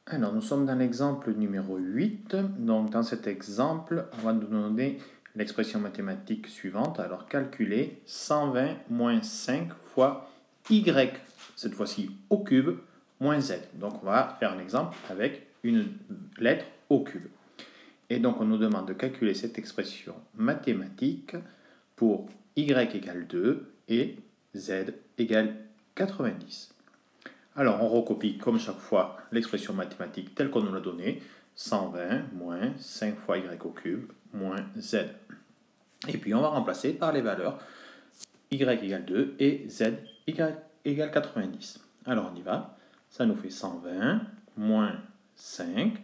Alors, nous sommes dans l'exemple numéro 8. Donc, dans cet exemple, on va nous donner l'expression mathématique suivante. Alors, calculer 120 moins 5 fois y, cette fois-ci au cube, moins z. Donc, on va faire un exemple avec une lettre au cube. Et donc, on nous demande de calculer cette expression mathématique pour y égale 2 et z égale 90. Alors, on recopie comme chaque fois l'expression mathématique telle qu'on nous l'a donnée, 120 moins 5 fois y au cube moins z. Et puis, on va remplacer par les valeurs y égale 2 et z égale 90. Alors, on y va. Ça nous fait 120 moins 5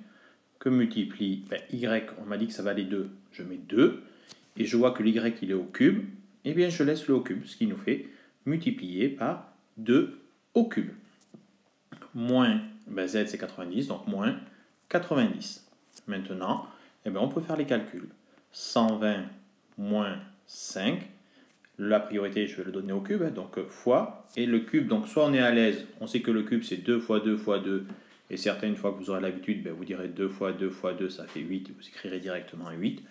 que multiplie y, on m'a dit que ça valait 2, je mets 2. Et je vois que l'y il est au cube, et bien je laisse le au cube, ce qui nous fait multiplier par 2 au cube. Moins z c'est 90, donc moins 90. Maintenant, on peut faire les calculs. 120 moins 5, la priorité je vais le donner au cube, donc fois, et le cube, donc soit on est à l'aise, on sait que le cube c'est 2 fois 2 fois 2, et certaines fois que vous aurez l'habitude, vous direz 2 fois 2 fois 2, ça fait 8, vous écrirez directement 8.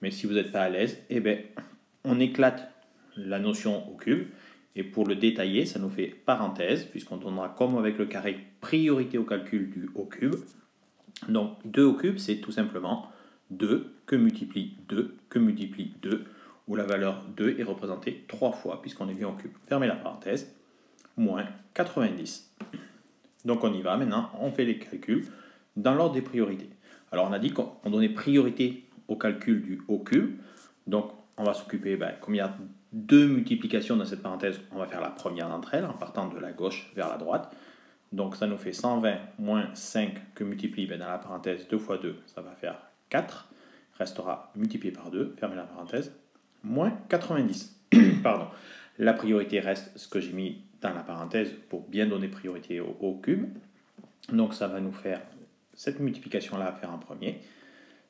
Mais si vous n'êtes pas à l'aise, on éclate la notion au cube. Et pour le détailler, ça nous fait parenthèse, puisqu'on donnera comme avec le carré priorité au calcul du au cube. Donc 2 au cube, c'est tout simplement 2 que multiplie 2 que multiplie 2, où la valeur 2 est représentée 3 fois, puisqu'on est bien au cube. Fermez la parenthèse, moins 90. Donc on y va maintenant, on fait les calculs dans l'ordre des priorités. Alors on a dit qu'on donnait priorité au calcul du au cube. Donc on va s'occuper, comme il y a deux multiplications dans cette parenthèse, on va faire la première d'entre elles en partant de la gauche vers la droite. Donc ça nous fait 120 moins 5 que multiplie dans la parenthèse 2 fois 2, ça va faire 4. Restera multiplié par 2, fermez la parenthèse, moins 90. Pardon. La priorité reste ce que j'ai mis dans la parenthèse pour bien donner priorité au cube. Donc ça va nous faire cette multiplication-là à faire en premier.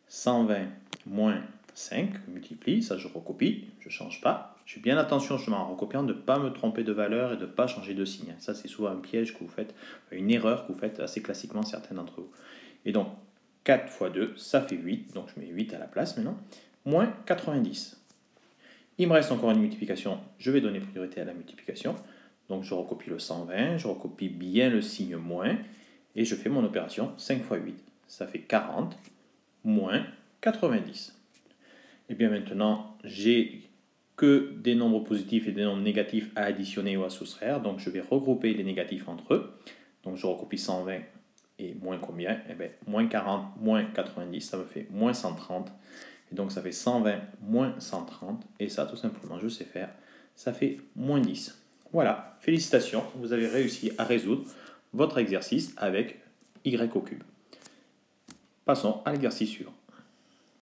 120 moins 5 multiplie, ça je recopie, je ne change pas. Je fais bien attention justement en recopiant de ne pas me tromper de valeur et de ne pas changer de signe. Ça c'est souvent un piège que vous faites, une erreur que vous faites assez classiquement certains d'entre vous. Et donc 4 fois 2, ça fait 8, donc je mets 8 à la place maintenant, moins 90. Il me reste encore une multiplication, je vais donner priorité à la multiplication. Donc je recopie le 120, je recopie bien le signe moins, et je fais mon opération 5 fois 8, ça fait 40, moins 90. Et bien maintenant, j'ai que des nombres positifs et des nombres négatifs à additionner ou à soustraire, donc je vais regrouper les négatifs entre eux. Donc je recopie 120 et moins combien? Moins 40, moins 90, ça me fait moins 130. Et donc ça fait 120 moins 130, et ça tout simplement je sais faire, ça fait moins 10. Voilà, félicitations, vous avez réussi à résoudre votre exercice avec y au cube. Passons à l'exercice suivant.